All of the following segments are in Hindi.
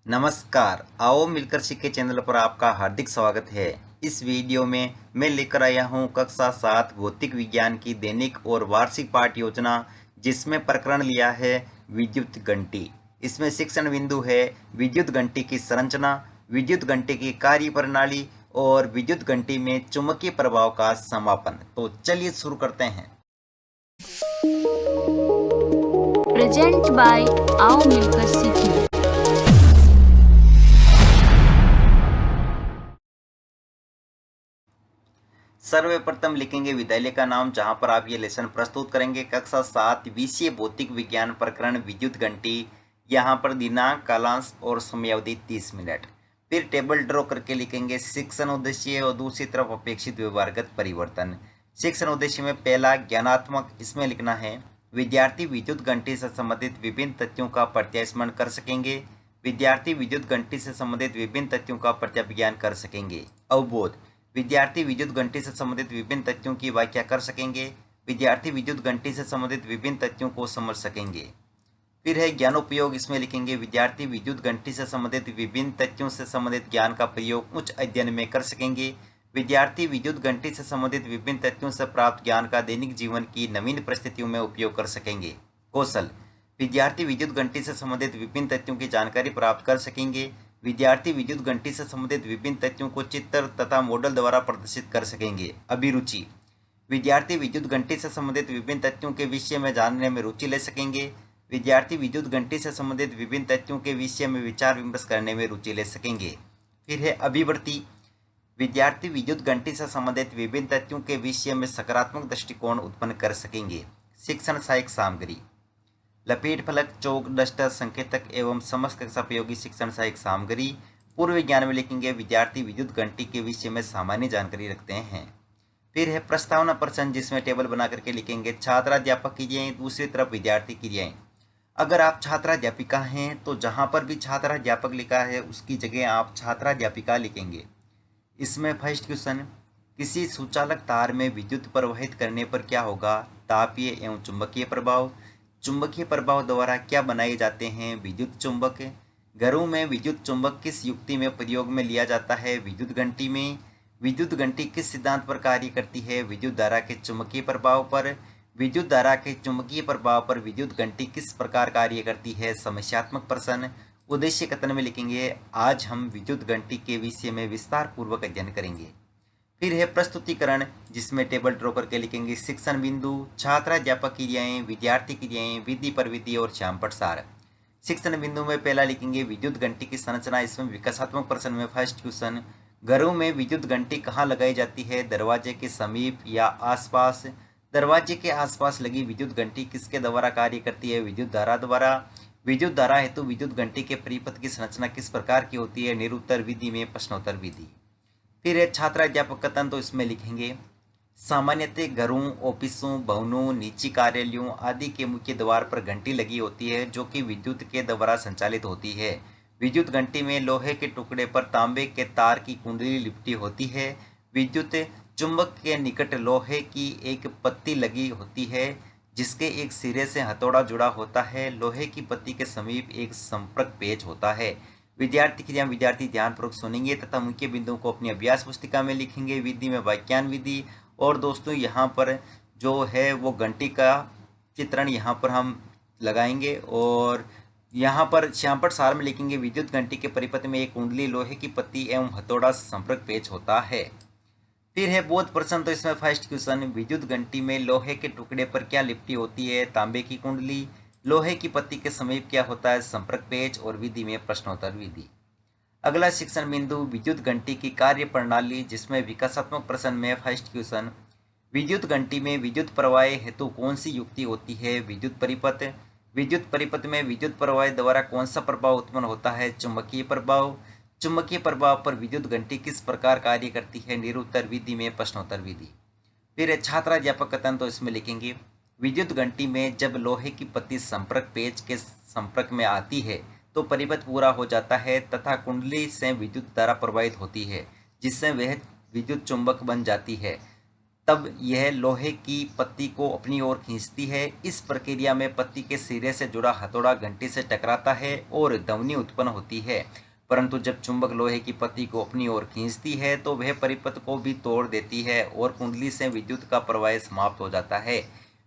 नमस्कार। आओ मिलकर सीखे चैनल पर आपका हार्दिक स्वागत है। इस वीडियो में मैं लेकर आया हूं कक्षा 7 भौतिक विज्ञान की दैनिक और वार्षिक पाठ योजना, जिसमें प्रकरण लिया है विद्युत घंटी। इसमें शिक्षण बिंदु है विद्युत घंटी की संरचना, विद्युत घंटी की कार्य प्रणाली और विद्युत घंटी में चुंबकीय प्रभाव का समापन। तो चलिए शुरू करते हैं। प्रेजेंट बाय आओ मिलकर सीखें। सर्वप्रथम लिखेंगे विद्यालय का नाम, जहां पर आप ये लेसन प्रस्तुत करेंगे। कक्षा 7 विषय भौतिक विज्ञान, प्रकरण विद्युत घंटी। यहां पर दिनांक, कालांश और समयावधि 30 मिनट। फिर टेबल ड्रॉ करके लिखेंगे शिक्षण उद्देश्य और दूसरी तरफ अपेक्षित व्यवहारगत परिवर्तन। शिक्षण उद्देश्य में पहला ज्ञानात्मक, इसमें लिखना है विद्यार्थी विद्युत घंटी से संबंधित विभिन्न तथ्यों का प्रत्यास्मरण कर सकेंगे। विद्यार्थी विद्युत घंटी से संबंधित विभिन्न तथ्यों का प्रत्याज्ञान कर सकेंगे। अवबोध, विद्यार्थी विद्युत घंटी से संबंधित विभिन्न तथ्यों की व्याख्या कर सकेंगे। विद्यार्थी विद्युत घंटी से संबंधित विभिन्न तथ्यों को समझ सकेंगे। फिर है ज्ञानोपयोग, इसमें लिखेंगे विद्यार्थी विद्युत घंटी से संबंधित विभिन्न तथ्यों से संबंधित ज्ञान का प्रयोग उच्च अध्ययन में कर सकेंगे। विद्यार्थी विद्युत घंटी से संबंधित विभिन्न तथ्यों से प्राप्त ज्ञान का दैनिक जीवन की नवीन परिस्थितियों में उपयोग कर सकेंगे। कौशल, विद्यार्थी विद्युत घंटी से संबंधित विभिन्न तथ्यों की जानकारी प्राप्त कर सकेंगे। विद्यार्थी विद्युत घंटी से संबंधित विभिन्न तथ्यों को चित्र तथा मॉडल द्वारा प्रदर्शित कर सकेंगे। अभिरुचि, विद्यार्थी विद्युत घंटी से संबंधित विभिन्न तथ्यों के विषय में जानने में रुचि ले सकेंगे। विद्यार्थी विद्युत घंटी से संबंधित विभिन्न तथ्यों के विषय में विचार विमर्श करने में रुचि ले सकेंगे। फिर है अभिवृत्ति, विद्यार्थी विद्युत घंटी से संबंधित विभिन्न तथ्यों के विषय में सकारात्मक दृष्टिकोण उत्पन्न कर सकेंगे। शिक्षण सहायक सामग्री, लपेट फलक, चौक, डस्टर, संकेतक एवं समस्त कक्षा उपयोगी शिक्षण सहायक सामग्री। पूर्व विज्ञान में लिखेंगे विद्यार्थी विद्युत घंटी के विषय में सामान्य जानकारी रखते हैं। फिर है प्रस्तावना प्रश्न, जिसमें टेबल बना करके लिखेंगे छात्राध्यापक क्रियाएं, दूसरी तरफ विद्यार्थी क्रियाएं। अगर आप छात्राध्यापिका हैं तो जहां पर भी छात्राध्यापक लिखा है उसकी जगह आप छात्राध्यापिका लिखेंगे। इसमें फर्स्ट क्वेश्चन, किसी सुचालक तार में विद्युत प्रवाहित करने पर क्या होगा? तापीय एवं चुंबकीय प्रभाव। चुंबकीय प्रभाव द्वारा क्या बनाए जाते हैं? विद्युत चुंबक। घरों में विद्युत चुंबक किस युक्ति में प्रयोग में लिया जाता है? विद्युत घंटी में। विद्युत घंटी किस सिद्धांत पर कार्य करती है? विद्युत धारा के चुंबकीय प्रभाव पर। विद्युत धारा के चुंबकीय प्रभाव पर विद्युत घंटी किस प्रकार कार्य करती है? समस्यात्मक प्रश्न। उद्देश्य कथन में लिखेंगे आज हम विद्युत घंटी के विषय में विस्तार पूर्वक अध्ययन करेंगे। फिर है प्रस्तुतिकरण, जिसमें टेबल ड्रॉ करके लिखेंगे शिक्षण बिंदु, छात्राध्यापक क्रियाएं, विद्यार्थी क्रियाएं, विधि प्रविधि और श्यामपट सार। शिक्षण बिंदु में पहला लिखेंगे विद्युत घंटी की संरचना। इसमें विकासात्मक प्रश्न में फर्स्ट क्वेश्चन, घरों में विद्युत घंटी कहाँ लगाई जाती है? दरवाजे के समीप या आसपास। दरवाजे के आसपास लगी विद्युत घंटी किसके द्वारा कार्य करती है? विद्युत धारा द्वारा। विद्युत धारा हेतु विद्युत घंटी के परिपथ की संरचना किस प्रकार की होती है? निरुत्तर विधि में प्रश्नोत्तर विधि। फिर है छात्राध्यापक कथन, तो इसमें लिखेंगे सामान्यतः घरों, ऑफिसों, भवनों, निजी कार्यालयों आदि के मुख्य द्वार पर घंटी लगी होती है, जो कि विद्युत के द्वारा संचालित होती है। विद्युत घंटी में लोहे के टुकड़े पर तांबे के तार की कुंडली लिपटी होती है। विद्युत चुंबक के निकट लोहे की एक पत्ती लगी होती है, जिसके एक सिरे से हथौड़ा जुड़ा होता है। लोहे की पत्ती के समीप एक संपर्क पेच होता है। विद्यार्थी क्रिया, विद्यार्थी ध्यानपूर्वक सुनेंगे तथा मुख्य बिंदुओं को अपनी अभ्यास पुस्तिका में लिखेंगे। विधि में व्याख्यान विधि। और दोस्तों यहाँ पर जो है वो घंटी का चित्रण यहाँ पर हम लगाएंगे। और यहाँ पर श्यामपट सार में लिखेंगे विद्युत घंटी के परिपथ में एक कुंडली, लोहे की पत्ती एवं हथौड़ा संपर्क पेच होता है। फिर है बोध प्रश्न, तो इसमें फर्स्ट क्वेश्चन, विद्युत घंटी में लोहे के टुकड़े पर क्या लिपटी होती है? तांबे की कुंडली। लोहे की पत्ती के समीप क्या होता है? संपर्क पेच। और विधि में प्रश्नोत्तर विधि। अगला शिक्षण बिंदु विद्युत घंटी की कार्य प्रणाली, जिसमें विकासात्मक प्रश्न में फर्स्ट क्वेश्चन, विद्युत घंटी में विद्युत प्रवाह हेतु कौन सी युक्ति होती है? विद्युत परिपथ। विद्युत परिपथ में विद्युत प्रवाह द्वारा कौन सा प्रभाव उत्पन्न होता है? चुंबकीय प्रभाव। चुंबकीय प्रभाव पर विद्युत घंटी किस प्रकार कार्य करती है? निरुत्तर विधि में प्रश्नोत्तर विधि। फिर छात्राध्यापक कथन, तो इसमें लिखेंगे विद्युत घंटी में जब लोहे की पत्ती संपर्क पेच के संपर्क में आती है तो परिपथ पूरा हो जाता है तथा कुंडली से विद्युत धारा प्रवाहित होती है, जिससे वह विद्युत चुंबक बन जाती है। तब यह लोहे की पत्ती को अपनी ओर खींचती है। इस प्रक्रिया में पत्ती के सिरे से जुड़ा हथौड़ा घंटी से टकराता है और ध्वनि उत्पन्न होती है। परंतु जब चुंबक लोहे की पत्ती को अपनी ओर खींचती है तो वह परिपथ को भी तोड़ देती है और कुंडली से विद्युत का प्रवाह समाप्त हो जाता है।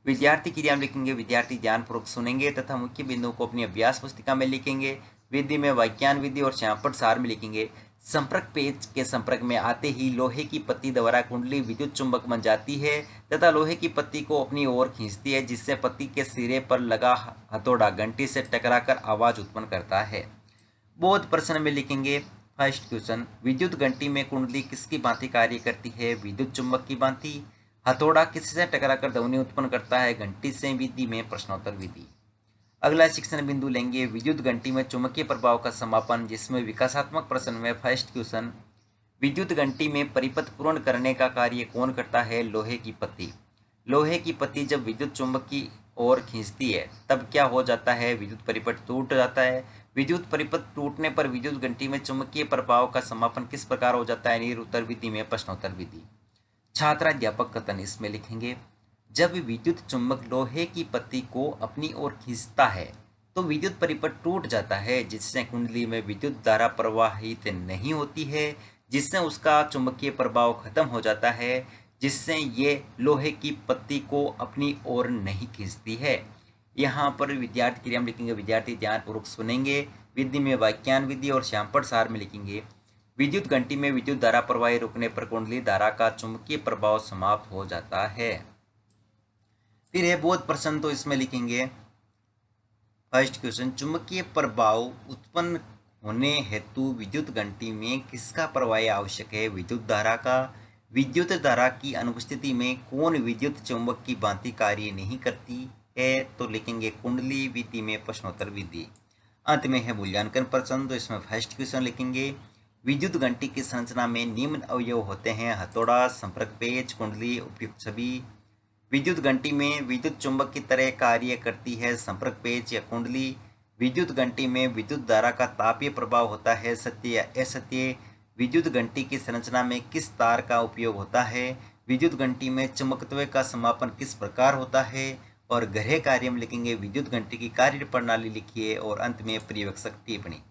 विद्यार्थी क्रिया में लिखेंगे, विद्यार्थी ध्यानपूर्वक सुनेंगे तथा मुख्य बिंदुओं को अपनी अभ्यास पुस्तिका में लिखेंगे। विधि में वाक्यान विधि और श्यामपट सार में लिखेंगे। संपर्क पेज के संपर्क में आते ही लोहे की पत्ती द्वारा कुंडली विद्युत चुंबक बन जाती है तथा लोहे की पत्ती को अपनी ओर खींचती है, जिससे पत्ती के सिरे पर लगा हथौड़ा घंटी से टकराकर आवाज उत्पन्न करता है। बोध प्रश्न में लिखेंगे। फर्स्ट क्वेश्चन, विद्युत घंटी में कुंडली किसकी भांति कार्य करती है? विद्युत चुंबक की भांति। हथौड़ा किससे टकराकर ध्वनि उत्पन्न करता है? घंटी से। विधि में प्रश्नोत्तर विधि। अगला शिक्षण बिंदु लेंगे, विद्युत घंटी में चुंबकीय प्रभाव का समापन, जिसमें विकासात्मक प्रश्न में फर्स्ट क्वेश्चन, विद्युत घंटी में परिपथ पूर्ण करने का कार्य कौन करता है? लोहे की पत्ती। लोहे की पत्ती जब विद्युत चुंबक की ओर खींचती है तब क्या हो जाता है? विद्युत परिपथ टूट जाता है। विद्युत परिपथ टूटने पर विद्युत घंटी में चुंबकीय प्रभाव का समापन किस प्रकार हो जाता है? निरुत्तर विधि में प्रश्नोत्तर विधि। छात्राध्यापक कथन इसमें लिखेंगे, जब विद्युत चुंबक लोहे की पत्ती को अपनी ओर खींचता है तो विद्युत परिपथ टूट जाता है, जिससे कुंडली में विद्युत धारा प्रवाहित नहीं होती है, जिससे उसका चुंबकीय प्रभाव खत्म हो जाता है, जिससे ये लोहे की पत्ती को अपनी ओर नहीं खींचती है। यहाँ पर विद्यार्थी क्रिया में लिखेंगे, विद्यार्थी ध्यानपूर्वक सुनेंगे। विधि में वाक्यान विधि और श्यामपट सार में लिखेंगे, विद्युत घंटी में विद्युत धारा प्रवाह रुकने पर कुंडली धारा का चुंबकीय प्रभाव समाप्त हो जाता है। फिर है बोध प्रश्न, तो इसमें लिखेंगे फर्स्ट क्वेश्चन, चुंबकीय प्रभाव उत्पन्न होने हेतु विद्युत घंटी में किसका प्रवाह आवश्यक है? विद्युत धारा का। विद्युत धारा की अनुपस्थिति में कौन विद्युत चुंबक की भांति कार्य नहीं करती है? तो लिखेंगे कुंडली। विधि में प्रश्नोत्तर विधि। अंत में है मूल्यांकन प्रश्न, तो इसमें फर्स्ट क्वेश्चन लिखेंगे, विद्युत घंटी की संरचना में निम्न अवयव होते हैं? हथौड़ा, संपर्क पेच, कुंडली। उपयुक्त सभी। विद्युत घंटी में विद्युत चुंबक की तरह कार्य करती है संपर्क पेच या कुंडली। विद्युत घंटी में विद्युत धारा का तापीय प्रभाव होता है, सत्य या असत्य। विद्युत घंटी की संरचना में किस तार का उपयोग होता है? विद्युत घंटी में चुंबकत्व का समापन किस प्रकार होता है? और गृह कार्य में लिखेंगे, विद्युत घंटी की कार्य प्रणाली लिखिए और अंत में पर्यवेक्षक टिप्पणी।